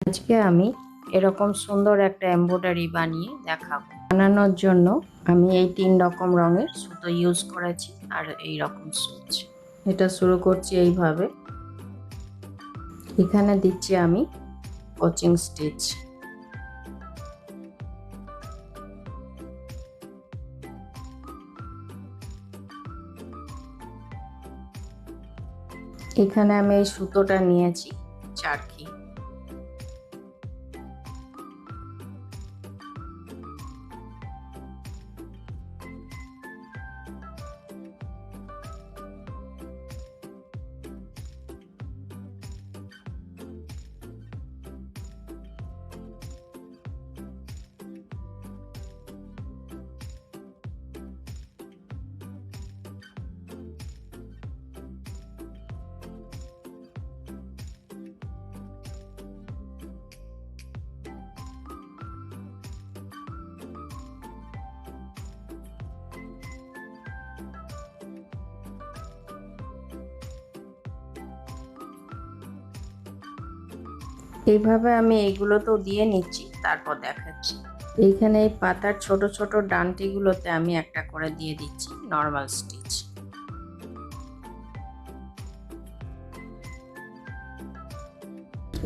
আজকে আমি এরকম সুন্দর একটা এমব্রয়ডারি বানিয়ে দেখাবো। বানানোর জন্য আমি এই 3 রকম রঙের সুতো ইউজ করেছি আর এই রকম সুচ। এটা শুরু করছি এইভাবে। এখানে দিচ্ছি আমি কোচিং স্টিচ। এখানে আমি এই সুতোটা নিয়েছি চারখি। এইভাবে আমি এইগুলো তো দিয়ে নিচ্ছি, তারপর দেখাচ্ছি। এইখানে এই পাতার ছোট ছোট ডান্টিগুলোতে আমি একটা করে দিয়ে দিচ্ছি নর্মাল স্টিচ।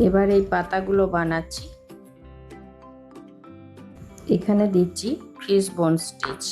এবার এই পাতাগুলো বানাচ্ছি। এখানে দিচ্ছি ফিশবোন স্টিচ।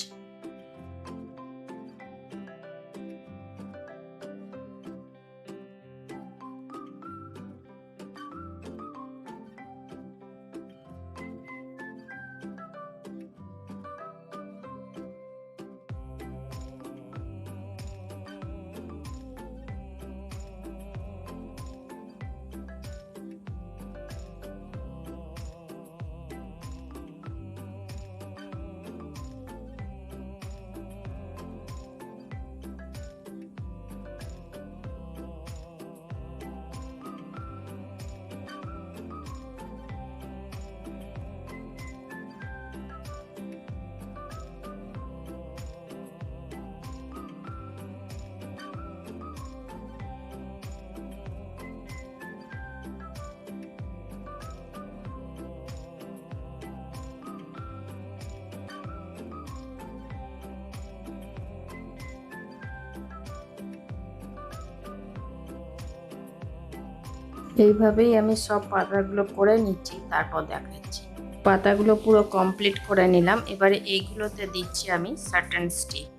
এইভাবেই আমি সব পাতাগুলো করে নিচ্ছি, তারপর দেখাচ্ছি। পাতাগুলো পুরো কমপ্লিট করে নিলাম। এবারে এইগুলোতে দিচ্ছি আমি সাটেন স্টিচ।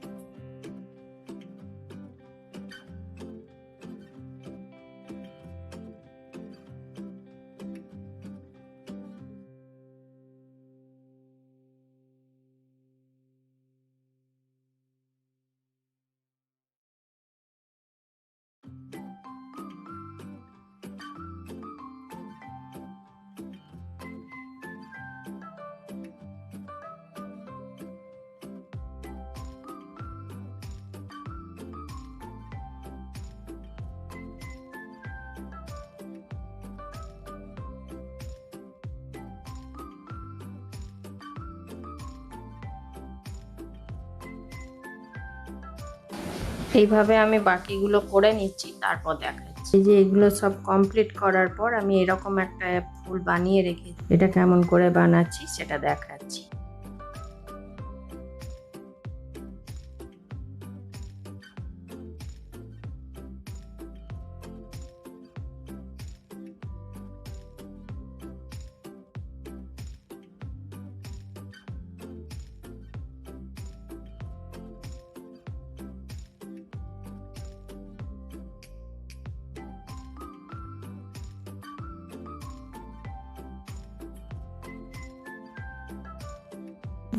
এইভাবে আমি বাকিগুলো করে নিচ্ছি, তারপর দেখাচ্ছি। এই যে এগুলো সব কমপ্লিট করার পর আমি এরকম একটা ফুল বানিয়ে রেখেছি। এটা কেমন করে বানাচ্ছি সেটা দেখাচ্ছি।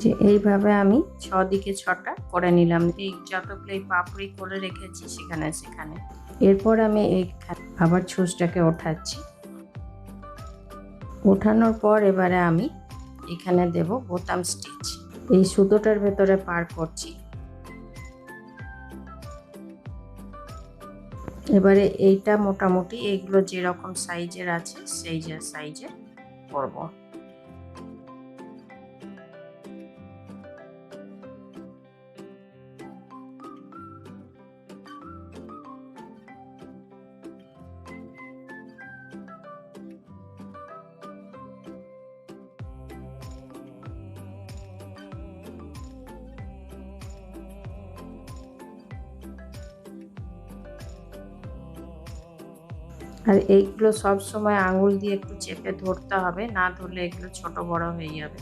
যে এইভাবে আমি 6 দিকে 6টা করে নিলাম। এই যতগুলো পাপড়ি করে রেখেছি সেখানে সেখানে। এরপর আমি এইখানে আবার ছুঁচটাকে ওঠাচ্ছি। ওঠানোর পর এবারে আমি এখানে দেব বোতাম স্টিচ। এই সুতোটার ভেতরে পার করছি। এবারে এইটা মোটামুটি এইগুলো যেরকম সাইজের আছে সেই যে সাইজের করব। আর এইগুলো সব সময় আঙুল দিয়ে একটু চেপে ধরতে হবে, না ধরলে এগুলো ছোট বড় হয়ে যাবে।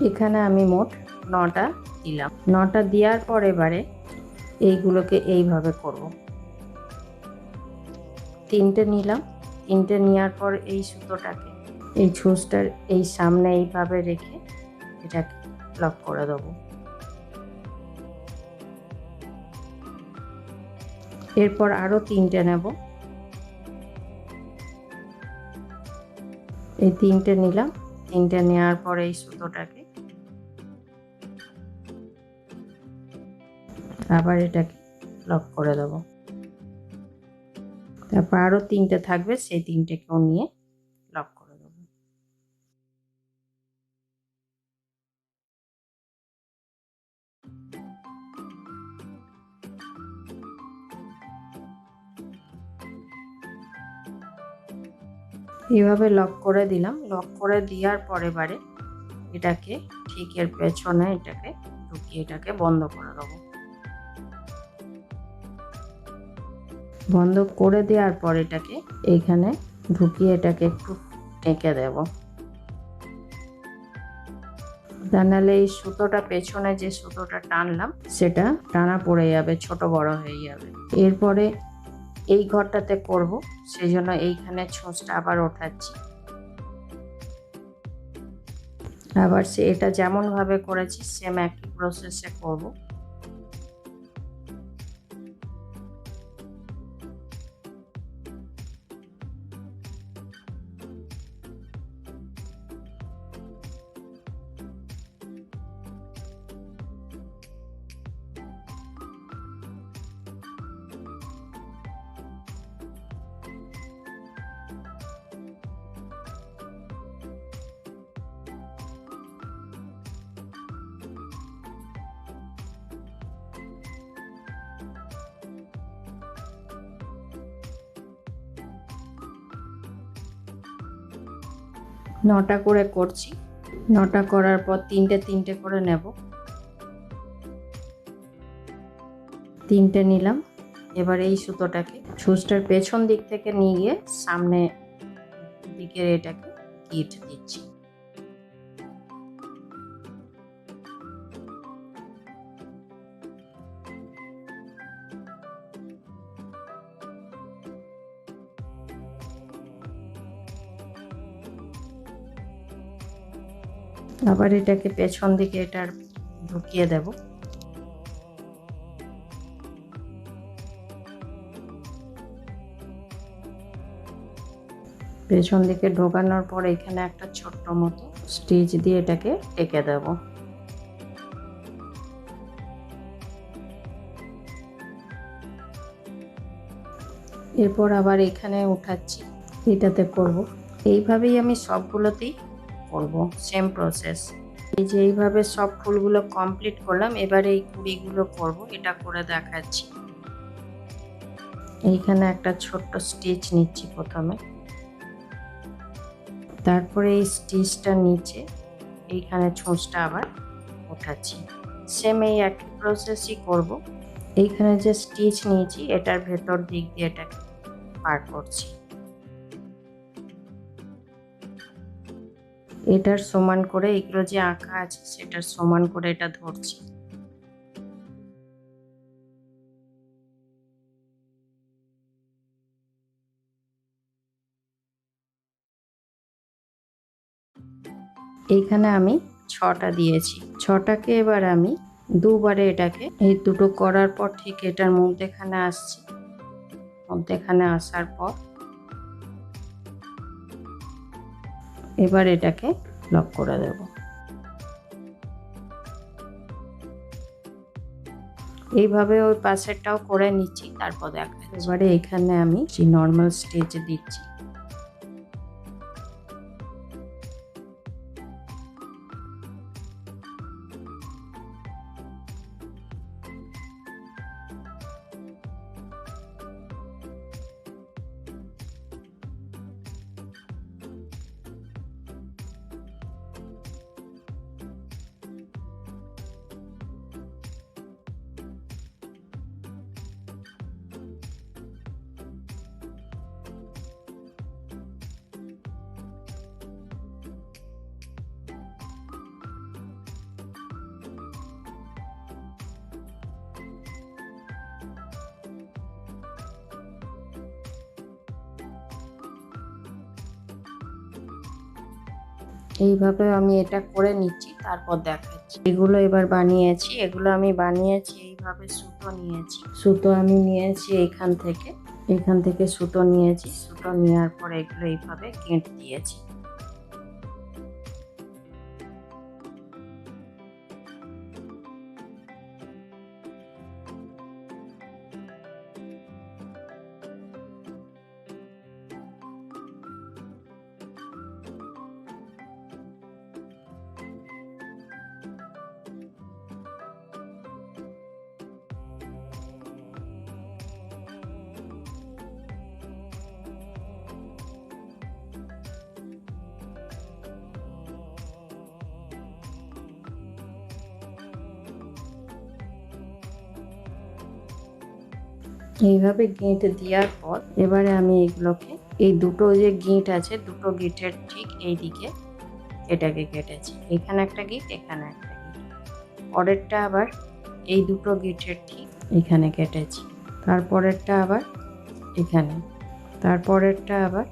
এখানে আমি মোট 9টা দিলাম। 9টা দেওয়ার পর এবারে এইগুলোকে এইভাবে করব। 3টে নিলাম। 3টে নেওয়ার পর এই সুতোটাকে এই ছুঁচটার এই সামনে এইভাবে রেখে এটাকে লক করে দেবো। এরপর আরো 3টে নেব। এই 3টে নিলাম। 3টে নেওয়ার পর এই সুতোটাকে আবার এটাকে লক করে দেবো। তারপর আরো 3টে থাকবে, সেই 3টেকেও নিয়ে লক করে দেবো। এইভাবে লক করে দিলাম। লক করে দেওয়ার পর এবারে এটাকে ঠিক এর পেছনে এটাকে ঢুকিয়ে এটাকে বন্ধ করে দেবো। বন্ধ করে দেওয়ার পর এটাকে এইখানে ঢুকিয়ে এটাকে একটু ঢেকে দেব। তা নাহলে এই সুতোটা পেছনে যে সুতোটা টানলাম সেটা টানা পড়ে যাবে, ছোট বড় হয়ে যাবে। এরপরে এই ঘরটাতে করব, সেই জন্য এইখানে ছুঁচটা আবার ওঠাচ্ছি। আবার এটা যেমন ভাবে করেছি সেম একই প্রসেসে করব। নটা করে করছি। 9টা করার পর 3টে করে নেব। 3টে নিলাম। এবার এই সুতোটাকে ছুঁচটার পেছন দিক থেকে নিয়ে গিয়ে সামনে দিকের এটাকে গিট দিচ্ছি। আবার এটাকে পেছন দিকে এটার ঢুকিয়ে দেব। পেছন দিকে ঢোকানোর পর এখানে একটা ছোট্ট মতো স্টিচ দিয়ে এটাকে টেকে দেব। এরপর আবার এখানে উঠাচ্ছি, এটাতে করব। এইভাবেই আমি সবগুলোতেই করব, সেম প্রসেস। এই যে এইভাবে সব ফুলগুলো কমপ্লিট করলাম। এবার এই কুড়িগুলো করব, এটা করে দেখাচ্ছি। এইখানে একটা ছোট্ট স্টিচ নিচ্ছি প্রথমে, তারপরে এই স্টিচটা নিচে এইখানে ছুঁচটা আবার উঠাচ্ছি। সেম এই একই প্রসেসই করব। এইখানে যে স্টিচ নিয়েছি এটার ভেতর দিক দিয়ে এটাকে পার করছি। এটার সমান করে এগুলো যে আঁকা আছে সেটার সমান করে এটা ধরছি। এইখানে আমি 6টা দিয়েছি। 6টাকে এবার আমি দুবারে এটাকে এই দুটো করার পর ঠিক এটার মধ্যেখানে আসছি। মধ্যেখানে আসার পর এবার এটাকে লক করে দেব। এইভাবে ওই পাশেরটাও করে নিচ্ছি, তারপর দেখা এবারে এখানে আমি যে নর্মাল স্টিচ দিচ্ছি। এইভাবে আমি এটা করে নিচ্ছি, তারপর দেখাচ্ছি। এগুলো এবার বানিয়েছি, এগুলো আমি বানিয়েছি এইভাবে। সুতো নিয়েছি, সুতো আমি নিয়েছি এখান থেকে সুতো নিয়েছি। সুতো নেওয়ার পর এগুলো এইভাবে গেঁট দিয়েছি। এইভাবে গিঁট দেওয়ার পর এবারে আমি এগুলোকে, এই দুটো যে গিঁট আছে, দুটো গিঁটের ঠিক এই দিকে এটাকে কেটেছি। এখানে একটা গিঁট, এখানে একটা গিঁট। পরেরটা আবার এই দুটো গিঁটের ঠিক এখানে কেটেছি। তারপরেরটা আবার এখানে, তারপরেরটা আবার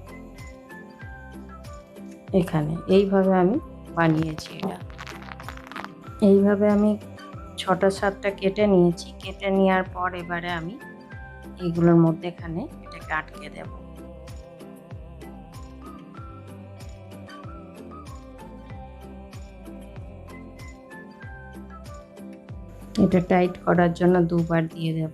এখানে। এইভাবে আমি বানিয়েছি এটা। এইভাবে আমি 6টা 7টা কেটে নিয়েছি। কেটে নেওয়ার পর এবারে আমি এগুলোর মধ্যে এখানে এটাকে আটকে দেব। এটা টাইট করার জন্য দুবার দিয়ে দেব।